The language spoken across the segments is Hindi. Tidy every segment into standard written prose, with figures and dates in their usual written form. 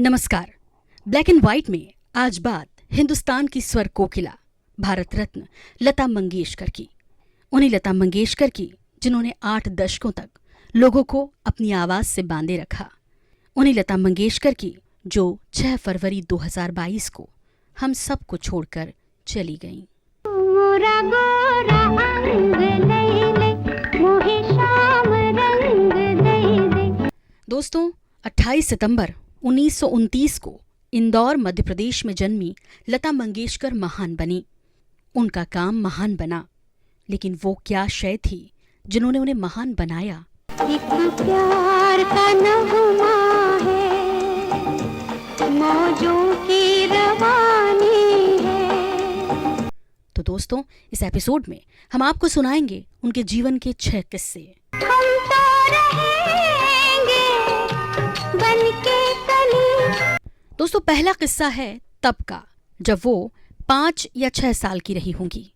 नमस्कार। ब्लैक एंड व्हाइट में आज बात हिंदुस्तान की स्वर कोकिला भारत रत्न लता मंगेशकर की। उन्हीं लता मंगेशकर की जिन्होंने 8 दशकों तक लोगों को अपनी आवाज से बांधे रखा। उन्हीं लता मंगेशकर की जो 6 फरवरी 2022 को हम सबको छोड़कर चली गईं। मोरा गोरा अंग लैले, मोहे शाम रंग लैले। दोस्तों, 28 सितंबर 1929 को इंदौर मध्य प्रदेश में जन्मी लता मंगेशकर महान बनी। उनका काम महान बना, लेकिन वो क्या शय थी जिन्होंने उन्हें महान बनाया। एक प्यार का नगमा है, मौजों की रवानी है। तो दोस्तों, इस एपिसोड में हम आपको सुनाएंगे उनके जीवन के 6 किस्से। हम तो रहेंगे बनके कली। दोस्तों, पहला किस्सा है तब का, जब वो 5 या 6 साल की रही होंगी।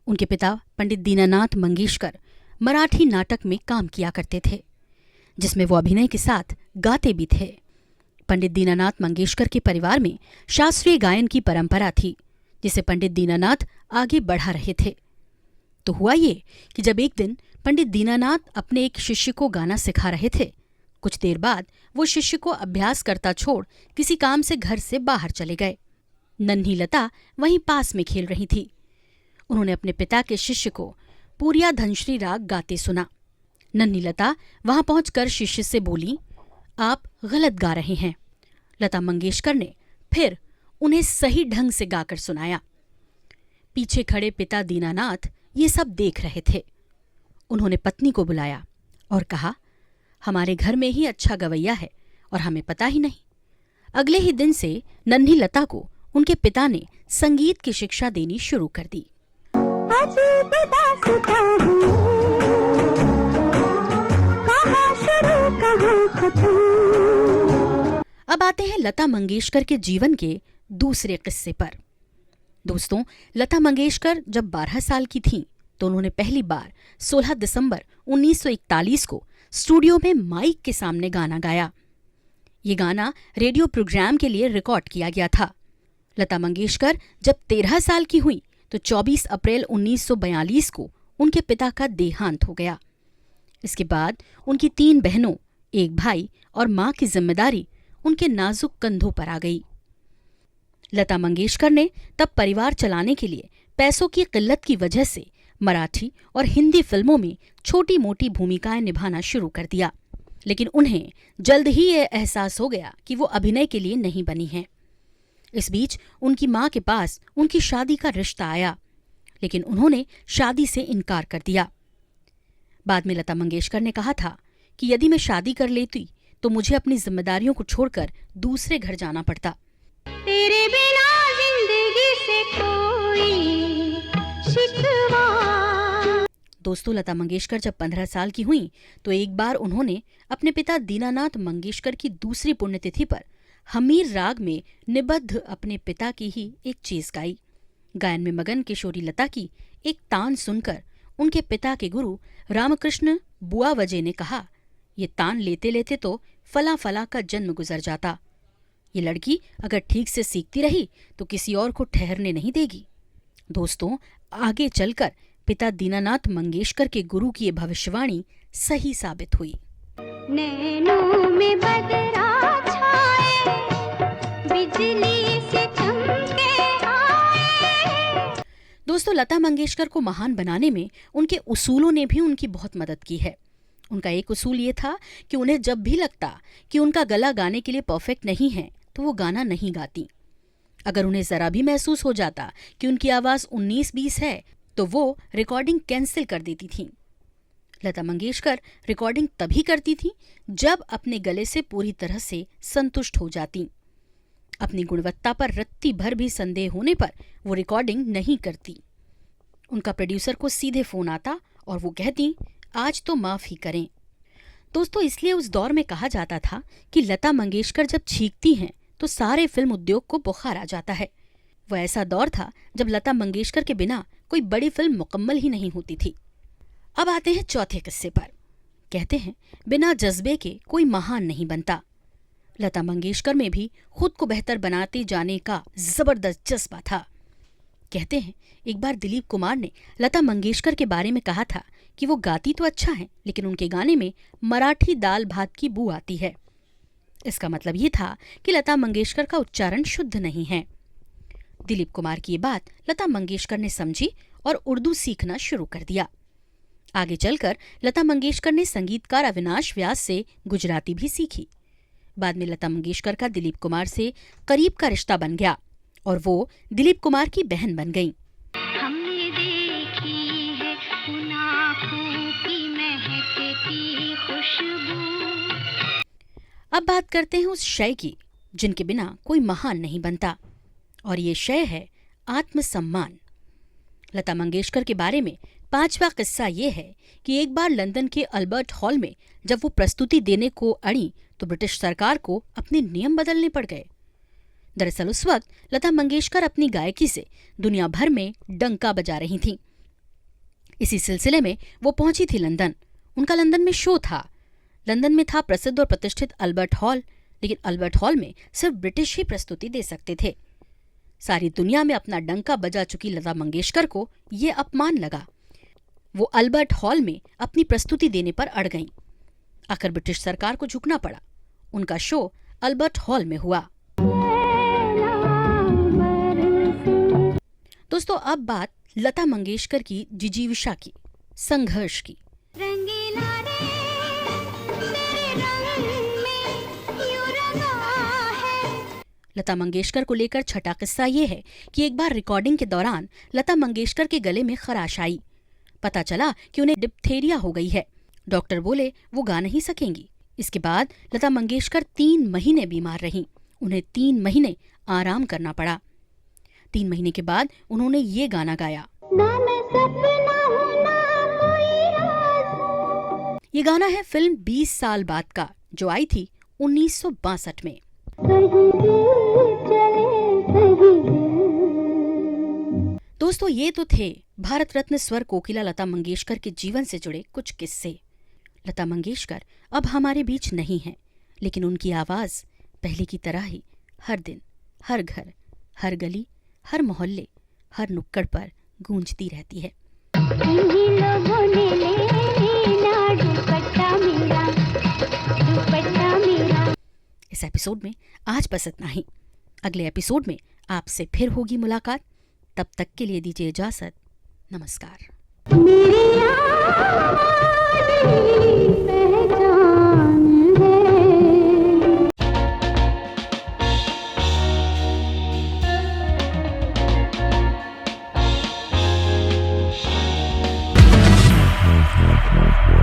उनके पिता पंडित दीनानाथ मंगेशकर मराठी नाटक में काम किया करते थे, जिसमें वो अभिनय के साथ गाते भी थे। पंडित दीनानाथ मंगेशकर के परिवार में शास्त्रीय गायन की परंपरा थी, जिसे पंडित दीनानाथ आगे बढ़ा रहे थे। तो हुआ ये कि जब एक दिन पंडित दीनानाथ अपने एक शिष्य को गाना सिखा रहे थे, कुछ देर बाद वो शिष्य को अभ्यास करता छोड़ किसी काम से घर से बाहर चले गए। नन्ही लता वहीं पास में खेल रही थी। उन्होंने अपने पिता के शिष्य को पूरिया धनश्री राग गाते सुना। नन्ही लता वहां पहुंचकर शिष्य से बोली, आप गलत गा रहे हैं। लता मंगेशकर ने फिर उन्हें सही ढंग से गाकर सुनाया। पीछे खड़े पिता दीनानाथ ये सब देख रहे थे। उन्होंने पत्नी को बुलाया और कहा, हमारे घर में ही अच्छा गवैया है और हमें पता ही नहीं। अगले ही दिन से नन्ही लता को उनके पिता ने संगीत की शिक्षा देनी शुरू कर दी। अब आते हैं लता मंगेशकर के जीवन के दूसरे किस्से पर। दोस्तों, लता मंगेशकर जब 12 साल की थीं, तो उन्होंने पहली बार 16 दिसंबर 1941 को स्टूडियो में माइक के सामने गाना गाया। ये गाना रेडियो प्रोग्राम के लिए रिकॉर्ड किया गया था। लता मंगेशकर जब 13 साल की हुई तो 24 अप्रैल 1942 को उनके पिता का देहांत हो गया। इसके बाद उनकी 3 बहनों, एक भाई और मां की जिम्मेदारी उनके नाजुक कंधों पर आ गई। लता मंगेशकर ने तब परिवार चलाने के लिए पैसों की किल्लत की वजह से मराठी और हिंदी फिल्मों में छोटी मोटी भूमिकाएं निभाना शुरू कर दिया, लेकिन उन्हें जल्द ही यह एहसास हो गया कि वो अभिनय के लिए नहीं बनी हैं। इस बीच उनकी मां के पास उनकी शादी का रिश्ता आया, लेकिन उन्होंने शादी से इनकार कर दिया। बाद में लता मंगेशकर ने कहा था कि यदि मैं शादी कर लेती तो मुझे अपनी जिम्मेदारियों को छोड़कर दूसरे घर जाना पड़ता। तेरे बिना जिंदगी से कोई शिकवा। दोस्तों, लता मंगेशकर जब 15 साल की हुई तो एक बार उन्होंने अपने पिता दीनानाथ मंगेशकर की दूसरी पुण्यतिथि पर हमीर राग में निबद्ध अपने पिता की ही एक चीज गाई। गायन में मगन किशोरी लता की एक तान सुनकर उनके पिता के गुरु रामकृष्ण बुआ वजे ने कहा, ये तान लेते लेते तो फला फला का जन्म गुजर जाता। ये लड़की अगर ठीक से सीखती रही तो किसी और को ठहरने नहीं देगी। दोस्तों, आगे चलकर पिता दीनानाथ मंगेशकर के गुरु की ये भविष्यवाणी सही साबित हुई। नैनों में बदरा छाए, बिजली से चमके आए। दोस्तों, लता मंगेशकर को महान बनाने में उनके उसूलों ने भी उनकी बहुत मदद की है। उनका एक उसूल ये था कि उन्हें जब भी लगता कि उनका गला गाने के लिए परफेक्ट नहीं है तो वो गाना नहीं गाती। अगर उन्हें जरा भी महसूस हो जाता कि उनकी आवाज 19-20 है तो वो रिकॉर्डिंग कैंसिल कर देती थीं। लता मंगेशकर रिकॉर्डिंग तभी करती थीं जब अपने गले से पूरी तरह से संतुष्ट हो जाती। अपनी गुणवत्ता पर रत्ती भर भी संदेह होने पर वो रिकॉर्डिंग नहीं करती। उनका प्रोड्यूसर को सीधे फोन आता और वो कहती, आज तो माफ ही करें। दोस्तों, इसलिए उस दौर में कहा जाता था कि लता मंगेशकर जब छींकती हैं तो सारे फिल्म उद्योग को बुखार आ जाता है। वह ऐसा दौर था जब लता मंगेशकर के बिना कोई बड़ी फिल्म मुकम्मल ही नहीं होती थी। अब आते हैं चौथे किस्से पर। कहते हैं, बिना जज्बे के कोई महान नहीं बनता। लता मंगेशकर में भी खुद को बेहतर बनाते जाने का जबरदस्त जज्बा था। कहते हैं एक बार दिलीप कुमार ने लता मंगेशकर के बारे में कहा था कि वो गाती तो अच्छा है, लेकिन उनके गाने में मराठी दाल भात की बू आती है। इसका मतलब ये था कि लता मंगेशकर का उच्चारण शुद्ध नहीं है। दिलीप कुमार की ये बात लता मंगेशकर ने समझी और उर्दू सीखना शुरू कर दिया। आगे चलकर लता मंगेशकर ने संगीतकार अविनाश व्यास से गुजराती भी सीखी। बाद में लता मंगेशकर का दिलीप कुमार से करीब का रिश्ता बन गया और वो दिलीप कुमार की बहन बन गईं। हमने देखी है उन आँखों की महकती खुशबू। अब बात करते हैं उस शय की जिनके बिना कोई महान नहीं बनता, और ये शय है आत्मसम्मान। लता मंगेशकर के बारे में 5वां किस्सा ये है कि एक बार लंदन के अल्बर्ट हॉल में जब वो प्रस्तुति देने को अड़ी तो ब्रिटिश सरकार को अपने नियम बदलने पड़ गए। दरअसल उस वक्त लता मंगेशकर अपनी गायकी से दुनिया भर में डंका बजा रही थीं। इसी सिलसिले में वो पहुंची थी लंदन। उनका लंदन में शो था। लंदन में था प्रसिद्ध और प्रतिष्ठित अल्बर्ट हॉल, लेकिन अल्बर्ट हॉल में सिर्फ ब्रिटिश ही प्रस्तुति दे सकते थे। सारी दुनिया में अपना डंका बजा चुकी लता मंगेशकर को ये अपमान लगा। वो अल्बर्ट हॉल में अपनी प्रस्तुति देने पर अड़ गईं। आखिर ब्रिटिश सरकार को झुकना पड़ा। उनका शो अल्बर्ट हॉल में हुआ। दोस्तों, अब बात लता मंगेशकर की जिजीविषा की, संघर्ष की। रंगीला रे तेरे रंग में यूं रंगा है। लता मंगेशकर को लेकर छठा किस्सा ये है कि एक बार रिकॉर्डिंग के दौरान लता मंगेशकर के गले में खराश आई। पता चला कि उन्हें डिप्थेरिया हो गई है। डॉक्टर बोले वो गा नहीं सकेंगी। इसके बाद लता मंगेशकर 3 महीने बीमार रहीं। उन्हें 3 महीने आराम करना पड़ा। 3 महीने के बाद उन्होंने ये गाना गाया। ना मैं सपना हूँ ना कोई राज। ये गाना है फिल्म 20 साल बाद का, जो आई थी 1962 में। दोस्तों, ये तो थे भारत रत्न स्वर कोकिला लता मंगेशकर के जीवन से जुड़े कुछ किस्से। लता मंगेशकर अब हमारे बीच नहीं है, लेकिन उनकी आवाज पहले की तरह ही हर दिन, हर घर, हर गली, हर मोहल्ले, हर नुक्कड़ पर गूंजती रहती है। इन्हीं लोगों ने ले लेना दुपट्टा मेरा, दुपट्टा मेरा। इस एपिसोड में आज बस इतना ही। अगले एपिसोड में आपसे फिर होगी मुलाकात। तब तक के लिए दीजिए इजाजत। नमस्कार। मेरी